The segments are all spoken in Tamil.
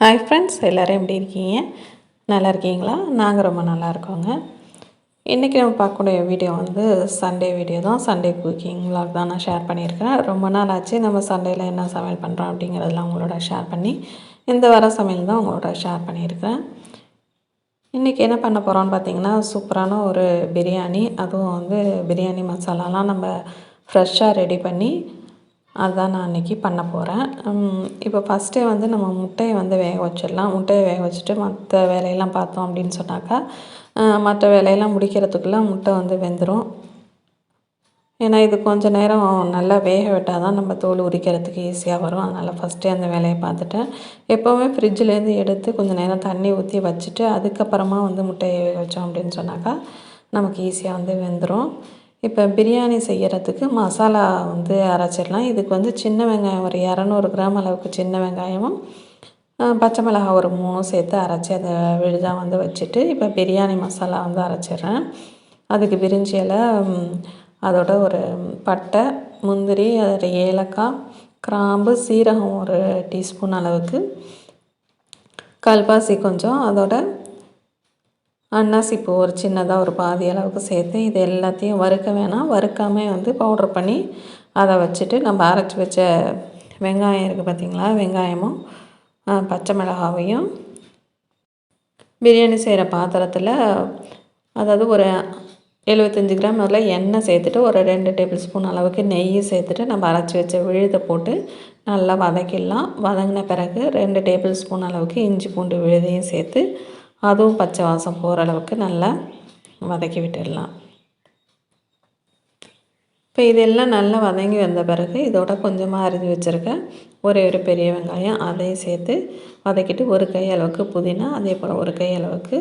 ஹாய் ஃப்ரெண்ட்ஸ், எல்லோரும் எப்படி இருக்கீங்க? நல்லா இருக்கீங்களா? நாங்கள் ரொம்ப நல்லா இருக்கோங்க. இன்றைக்கி நம்ம பார்க்கக்கூடிய வீடியோ வந்து சண்டே வீடியோ தான். சண்டே குக்கிங் விலாக் தான் நான் ஷேர் பண்ணியிருக்கேன். ரொம்ப நாள் ஆச்சு நம்ம சண்டேயில் என்ன சமையல் பண்ணுறோம் அப்படிங்கிறதெல்லாம் உங்களோட ஷேர் பண்ணி, இந்த வார சமையல் தான் உங்களோட ஷேர் பண்ணியிருக்கேன். இன்றைக்கி என்ன பண்ண போகிறோன்னு பார்த்தீங்கன்னா, சூப்பரான ஒரு பிரியாணி. அதுவும் வந்து பிரியாணி மசாலாலாம் நம்ம ஃப்ரெஷ்ஷாக ரெடி பண்ணி அதுதான் நான் இன்றைக்கி பண்ண போகிறேன். இப்போ ஃபஸ்ட்டே வந்து நம்ம முட்டையை வந்து வேக வச்சிடலாம். முட்டையை வேக வச்சுட்டு மற்ற வேலையெல்லாம் பார்த்தோம் அப்படின்னு சொன்னாக்கா, மற்ற வேலையெல்லாம் முடிக்கிறதுக்குள்ளே முட்டை வந்து வெந்துடும். ஏன்னா இது கொஞ்சம் நேரம் நல்லா வேக விட்டால் தான் நம்ம தோல் உரிக்கிறதுக்கு ஈஸியாக வரும். அதனால் ஃபஸ்ட்டே அந்த வேலையை பார்த்துட்டேன். எப்போவுமே ஃப்ரிட்ஜிலேருந்து எடுத்து கொஞ்சம் நேரம் தண்ணி ஊற்றி வச்சுட்டு அதுக்கப்புறமா வந்து முட்டையை வேக வச்சோம் அப்படின்னு சொன்னாக்கா நமக்கு ஈஸியாக வந்து வெந்துடும். இப்போ பிரியாணி செய்கிறதுக்கு மசாலா வந்து அரைச்சிடலாம். இதுக்கு வந்து சின்ன வெங்காயம் ஒரு 200 கிராம் அளவுக்கு சின்ன வெங்காயமும், பச்சை மிளகாய் ஒரு 3 சேர்த்து அரைச்சி அதை விழுதாக வந்து வச்சுட்டு, இப்போ பிரியாணி மசாலா வந்து அரைச்சிட்றேன். அதுக்கு பிரிஞ்சி இலை, அதோட ஒரு பட்டை, முந்திரி, அதில் ஏலக்காய், கிராம்பு, சீரகம் ஒரு டீஸ்பூன் அளவுக்கு, கல்பாசி கொஞ்சம், அதோட அன்னாசிப்பூ ஒரு சின்னதாக ஒரு பாதி அளவுக்கு சேர்த்து இது எல்லாத்தையும் வறுக்க வேணாம். வறுக்காமல் வந்து பவுட்ரு பண்ணி அதை வச்சுட்டு நம்ம அரைச்சி வச்ச வெங்காயம் இருக்குது பார்த்திங்களா, வெங்காயமும் பச்சை மிளகாவையும் பிரியாணி செய்கிற பாத்திரத்தில், அதாவது ஒரு 75 கிராம் அதில் எண்ணெய் சேர்த்துட்டு ஒரு 2 டேபிள் ஸ்பூன் அளவுக்கு நெய் சேர்த்துட்டு நம்ம அரைச்சி வச்ச விழுதை போட்டு நல்லா வதக்கிடலாம். வதங்கின பிறகு 2 டேபிள் ஸ்பூன் அளவுக்கு இஞ்சி பூண்டு விழுதையும் சேர்த்து அதுவும் பச்சை வாசம் போகிற அளவுக்கு நல்லா வதக்கி விட்டுடலாம். இப்போ இதெல்லாம் நல்லா வதங்கி வந்த பிறகு இதோட கொஞ்சமாக அரிஞ்சு வச்சுருக்கேன் ஒரே ஒரு பெரிய வெங்காயம் அதையும் சேர்த்து வதக்கிட்டு, ஒரு கை அளவுக்கு புதினா, அதே போல் ஒரு கை அளவுக்கு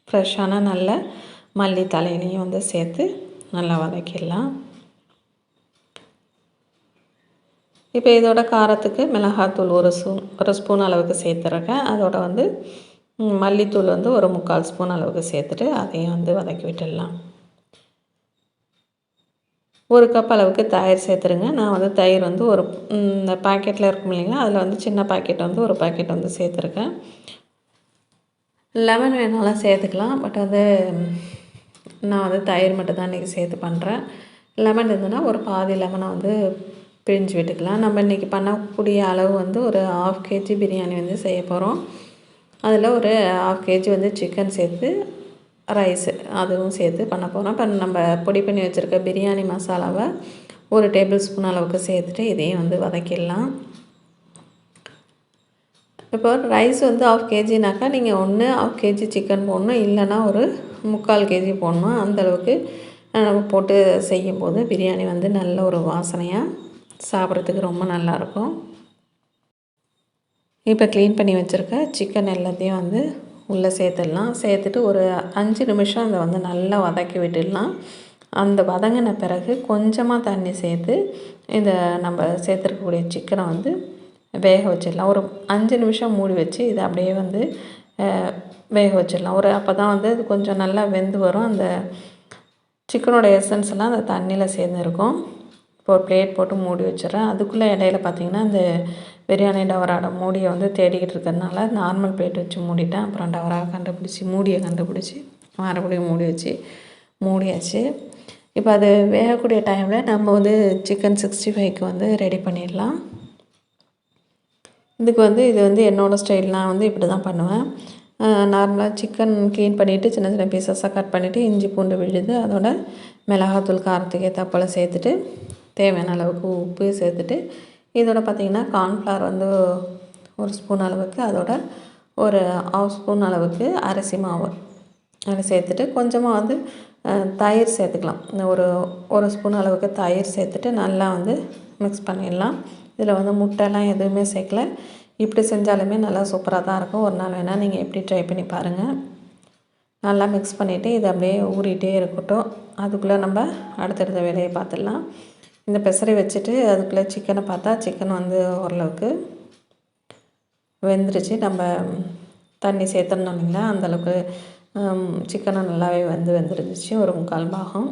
ஃப்ரெஷ்ஷான நல்ல மல்லி தலையிலையும் வந்து சேர்த்து நல்லா வதக்கிடலாம். இப்போ இதோட காரத்துக்கு மிளகாத்தூள் ஒரு ஸ்பூன் அளவுக்கு சேர்த்துருக்கேன். அதோட வந்து மல்லித்தூள் வந்து ஒரு 3/4 ஸ்பூன் அளவுக்கு சேர்த்துட்டு அதையும் வந்து வதக்கி விட்டுடலாம். ஒரு கப் அளவுக்கு தயிர் சேர்த்துருங்க. நான் வந்து தயிர் வந்து ஒரு இந்த பாக்கெட்டில் இருக்கும் இல்லைங்களா, அதில் வந்து சின்ன பாக்கெட் வந்து ஒரு பாக்கெட் வந்து சேர்த்துருக்கேன். லெமன் வேணாலும் சேர்த்துக்கலாம். பட் வந்து நான் வந்து தயிர் மட்டும் தான் இன்றைக்கி சேர்த்து பண்ணுறேன். லெமன் இருந்ததுன்னா ஒரு பாதி லெமனை வந்து பிழிஞ்சு விட்டுக்கலாம். நம்ம இன்றைக்கி பண்ணக்கூடிய அளவு வந்து ஒரு 1/2 கேஜி பிரியாணி வந்து செய்ய போகிறோம். அதில் ஒரு 1/2 கேஜி வந்து சிக்கன் சேர்த்து ரைஸு அதுவும் சேர்த்து பண்ண போகிறோம். இப்போ நம்ம பொடி பண்ணி வச்சுருக்க பிரியாணி மசாலாவை ஒரு டேபிள் ஸ்பூன் அளவுக்கு சேர்த்துட்டு இதையும் வந்து வதக்கிடலாம். இப்போ ரைஸ் வந்து 1/2 கேஜினாக்கா நீங்கள் ஒன்று 1/2 கேஜி சிக்கன் போடணும், இல்லைன்னா ஒரு 3/4 கேஜி போடணும். அந்தளவுக்கு நம்ம போட்டு செய்யும்போது பிரியாணி வந்து நல்ல ஒரு வாசனையாக சாப்பிட்றதுக்கு ரொம்ப நல்லாயிருக்கும். இப்போ க்ளீன் பண்ணி வச்சுருக்க சிக்கன் எல்லாத்தையும் வந்து உள்ளே சேர்த்துடலாம். சேர்த்துட்டு ஒரு 5 நிமிஷம் அதை வந்து நல்லா வதக்கி விட்டுடலாம். அந்த வதங்கின பிறகு கொஞ்சமாக தண்ணி சேர்த்து இந்த நம்ம சேர்த்துருக்கக்கூடிய சிக்கனை வந்து வேக வச்சிடலாம். ஒரு 5 நிமிஷம் மூடி வச்சு இதை அப்படியே வந்து வேக வச்சிடலாம். அப்போ தான் வந்து அது கொஞ்சம் நல்லா வெந்து வரும். அந்த சிக்கனோட எசன்ஸ் எல்லாம் அந்த தண்ணியில் சேர்ந்துருக்கும். இப்போ ஒரு பிளேட் போட்டு மூடி வச்சிடறேன். அதுக்குள்ளே இடையில பார்த்திங்கன்னா இந்த பிரியாணி டவராட மூடியை வந்து தேடிக்கிட்டு இருக்கிறதுனால நார்மல் பிளேட் வச்சு மூடிட்டேன். அப்புறம் டவரா கண்டுபிடிச்சி மூடியை கண்டுபிடிச்சி மறுபடியும் மூடி வச்சு மூடியாச்சு. இப்போ அது வேகக்கூடிய டைமில் நம்ம வந்து சிக்கன் 65க்கு வந்து ரெடி பண்ணிடலாம். இதுக்கு வந்து இது வந்து என்னோடய ஸ்டைல். நான் வந்து இப்படி தான் பண்ணுவேன். நார்மலாக சிக்கன் க்ளீன் பண்ணிவிட்டு சின்ன சின்ன பீசஸாக கட் பண்ணிவிட்டு இஞ்சி பூண்டு விழுது, அதோட மிளகாத்தூள் காரத்துக்கு ஏற்றாப்போல சேர்த்துட்டு தேவையான அளவுக்கு உப்பு சேர்த்துட்டு, இதோட பார்த்திங்கன்னா கார்ன்ஃப்ளவர் வந்து ஒரு ஸ்பூன் அளவுக்கு, அதோட ஒரு 1/2 ஸ்பூன் அளவுக்கு அரிசி மாவு அதை சேர்த்துட்டு கொஞ்சமாக வந்து தயிர் சேர்த்துக்கலாம். ஒரு ஸ்பூன் அளவுக்கு தயிர் சேர்த்துட்டு நல்லா வந்து மிக்ஸ் பண்ணிடலாம். இதில் வந்து முட்டைலாம் எதுவுமே சேர்க்கல. இப்படி செஞ்சாலுமே நல்லா சூப்பராக தான் இருக்கும். ஒரு நாள் வேணால் நீங்கள் எப்படி ட்ரை பண்ணி பாருங்கள். நல்லா மிக்ஸ் பண்ணிவிட்டு இதை அப்படியே ஊறிட்டே இருக்கட்டும். அதுக்குள்ளே நம்ம அடுத்தடுத்த வேலையை பார்த்துடலாம். இந்த பெசரி வச்சுட்டு அதுக்குள்ளே சிக்கனை பார்த்தா சிக்கன் வந்து ஓரளவுக்கு வெந்துருச்சு. நம்ம தண்ணி சேர்த்துருந்தோம் இல்லைங்களா, அந்தளவுக்கு சிக்கனும் நல்லாவே வெந்துருந்துச்சு. ஒரு 3/4 பாகம்.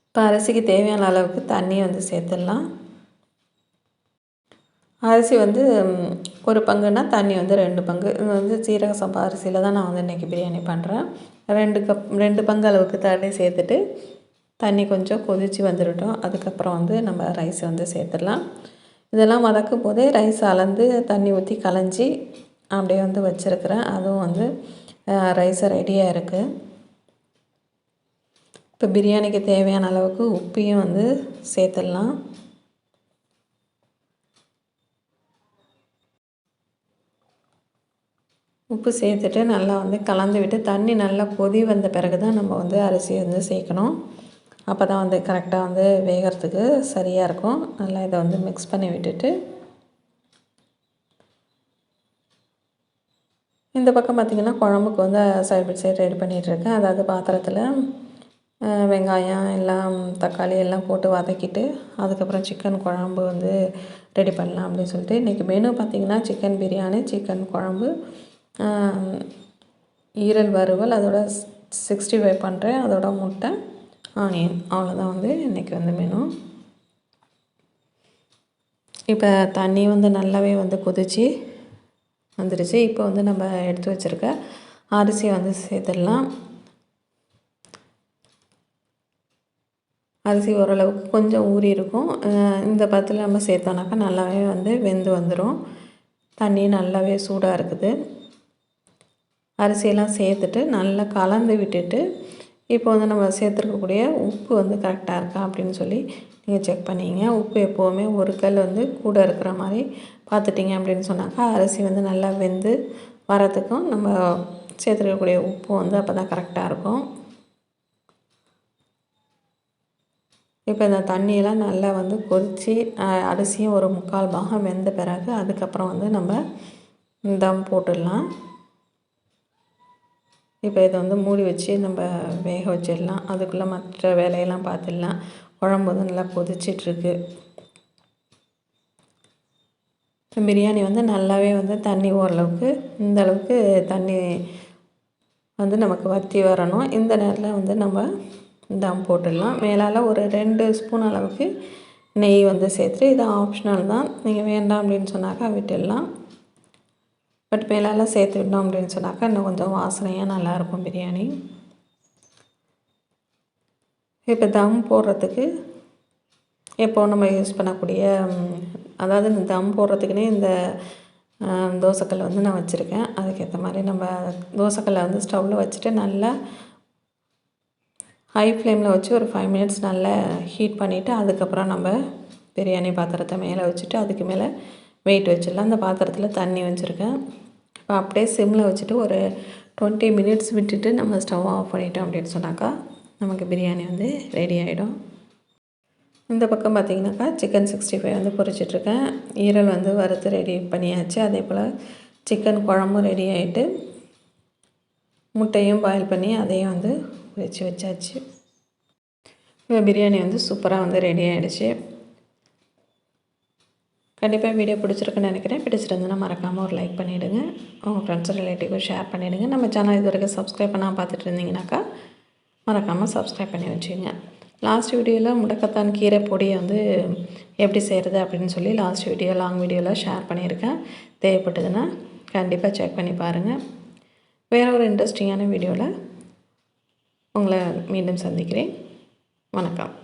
இப்போ அரிசிக்கு தேவையான அளவுக்கு தண்ணி வந்து சேர்த்துடலாம். அரிசி வந்து ஒரு பங்குன்னா தண்ணி வந்து 2 பங்கு. இது வந்து சீரக சம்பா அரிசியில் தான் நான் வந்து இன்றைக்கி பிரியாணி பண்ணுறேன். 2 பங்கு அளவுக்கு தண்ணி சேர்த்துட்டு தண்ணி கொஞ்சம் கொதித்து வந்துடட்டும். அதுக்கப்புறம் வந்து நம்ம ரைஸ் வந்து சேர்த்துடலாம். இதெல்லாம் வதக்கும் போதே ரைஸ் அளந்து தண்ணி ஊற்றி களைஞ்சி அப்படியே வந்து வச்சுருக்கிறேன். அதுவும் வந்து ரைஸு ரெடியாக இருக்குது. இப்போ பிரியாணிக்கு தேவையான அளவுக்கு உப்பையும் வந்து சேர்த்துடலாம். உப்பு சேர்த்துட்டு நல்லா வந்து கலந்து விட்டு தண்ணி நல்லா கொதி வந்த பிறகு தான் நம்ம வந்து அரிசியை வந்து சேர்க்கணும். அப்போ தான் வந்து கரெக்டாக வந்து வேகிறதுக்கு சரியாக இருக்கும். நல்லா இதை வந்து மிக்ஸ் பண்ணி விட்டுட்டு இந்த பக்கம் பார்த்திங்கன்னா குழம்புக்கு வந்து சைடு பை சைடு ரெடி பண்ணிகிட்ருக்கேன். அதாவது பாத்திரத்தில் வெங்காயம் எல்லாம் தக்காளி எல்லாம் போட்டு வதக்கிட்டு அதுக்கப்புறம் சிக்கன் குழம்பு வந்து ரெடி பண்ணலாம் அப்படின்னு சொல்லிட்டு இன்றைக்கி மெனு பார்த்திங்கன்னா சிக்கன் பிரியாணி, சிக்கன் குழம்பு, ஈரல் வறுவல், அதோட 65 பண்ணுறேன், அதோட முட்டை, ஆனியன், அவ்வளோதான் வந்து இன்றைக்கி வந்து மெனு. இப்போ தண்ணி வந்து நல்லாவே வந்து கொதித்து வந்துடுச்சு. இப்போ வந்து நம்ம எடுத்து வச்சுருக்க அரிசியை வந்து சேர்த்துடலாம். அரிசி ஓரளவுக்கு கொஞ்சம் ஊறி இருக்கும். இந்த பதத்தில் நம்ம சேர்த்தோன்னாக்கா நல்லாவே வந்து வெந்து வந்துடும். தண்ணி நல்லாவே சூடாக இருக்குது. அரிசியெல்லாம் சேர்த்துட்டு நல்லா கலந்து விட்டுட்டு இப்போ வந்து நம்ம சேர்த்துருக்கக்கூடிய உப்பு வந்து கரெக்டாக இருக்கா அப்படின்னு சொல்லி நீங்கள் செக் பண்ணிங்க. உப்பு எப்போவுமே ஒரு கல் வந்து கூட இருக்கிற மாதிரி பார்த்துட்டிங்க அப்படின்னு சொன்னாக்கா அரிசி வந்து நல்லா வெந்து வரத்துக்கும் நம்ம சேர்த்துருக்கக்கூடிய உப்பு வந்து அப்போ தான் கரெக்டாக இருக்கும். இப்போ இந்த தண்ணியெல்லாம் நல்லா வந்து கொதித்து அரிசியும் ஒரு 3/4 பாகம் வெந்த பிறகு அதுக்கப்புறம் வந்து நம்ம தம் போட்டுடலாம். இப்போ இதை வந்து மூடி வச்சு நம்ம வேக வச்சிடலாம். அதுக்குள்ளே மற்ற வேலையெல்லாம் பார்த்துடலாம். குழம்பு வந்து நல்லா கொதிச்சிட்ருக்கு. பிரியாணி வந்து நல்லாவே வந்து தண்ணி ஓரளவுக்கு இந்த அளவுக்கு தண்ணி வந்து நமக்கு வற்றி வரணும். இந்த நேரத்தில் வந்து நம்ம தம் போட்டுடலாம். மேலால் ஒரு 2 ஸ்பூன் அளவுக்கு நெய் வந்து சேர்த்துட்டு இது ஆப்ஷனல் தான். நீங்கள் வேண்டாம் அப்படின்னு சொன்னாக்கா விட்டுடலாம். பட் மேலால் சேர்த்து விட்டோம் அப்படின்னு சொன்னாக்கா இன்னும் கொஞ்சம் வாசனையாக நல்லாயிருக்கும் பிரியாணி. இப்போ தம் போடுறதுக்கு எப்போது நம்ம யூஸ் பண்ணக்கூடிய அதாவது இந்த தம் போடுறதுக்குன்னே இந்த தோசைக்கல் வந்து நான் வச்சுருக்கேன். அதுக்கேற்ற மாதிரி நம்ம தோசைக்கல்லை வந்து ஸ்டவ்வில் வச்சுட்டு நல்லா ஹை ஃப்ளேமில் வச்சு ஒரு 5 மினிட்ஸ் நல்லா ஹீட் பண்ணிவிட்டு அதுக்கப்புறம் நம்ம பிரியாணி பாத்திரத்தை மேலே வச்சுட்டு அதுக்கு மேலே வெயிட் வச்சிடலாம். அந்த பாத்திரத்தில் தண்ணி வச்சுருக்கேன். இப்போ அப்படியே சிம்மில் வச்சுட்டு ஒரு 20 மினிட்ஸ் விட்டுட்டு நம்ம ஸ்டவ் ஆஃப் பண்ணிட்டோம் அப்படின்னு சொன்னாக்கா நமக்கு பிரியாணி வந்து ரெடி ஆகிடும். இந்த பக்கம் பார்த்திங்கனாக்கா சிக்கன் 65 வந்து பொரிச்சிட்ருக்கேன். ஈரல் வந்து வறுத்து ரெடி பண்ணியாச்சு. அதே போல் சிக்கன் குழம்பும் ரெடி ஆகிட்டு முட்டையும் பாயில் பண்ணி அதையும் வந்து வச்சாச்சு. பிரியாணி வந்து சூப்பராக வந்து ரெடி ஆகிடுச்சு. கண்டிப்பாக வீடியோ பிடிச்சிருக்குன்னு நினைக்கிறேன். பிடிச்சிருந்ததுன்னா மறக்காமல் ஒரு லைக் பண்ணிவிடுங்க. உங்கள் ஃப்ரெண்ட்ஸ் ரிலேட்டிவ்க்கும் ஷேர் பண்ணிவிடுங்க. நம்ம சேனல் இது வரைக்கும் சப்ஸ்கிரைப் பண்ணாமல் பார்த்துட்டு இருந்தீங்கன்னாக்கா மறக்காமல் சப்ஸ்கிரைப் பண்ணி வச்சுங்க. லாஸ்ட் வீடியோவில் முடக்கத்தான் கீரை பொடியை வந்து எப்படி செய்கிறது அப்படின்னு சொல்லி லாஸ்ட் வீடியோ லாங் வீடியோவில் ஷேர் பண்ணியிருக்கேன். தேவைப்பட்டதுன்னா கண்டிப்பாக செக் பண்ணி பாருங்கள். வேறு ஒரு இன்ட்ரெஸ்டிங்கான வீடியோவில் உங்களை மீண்டும் சந்திக்கிறேன். வணக்கம்.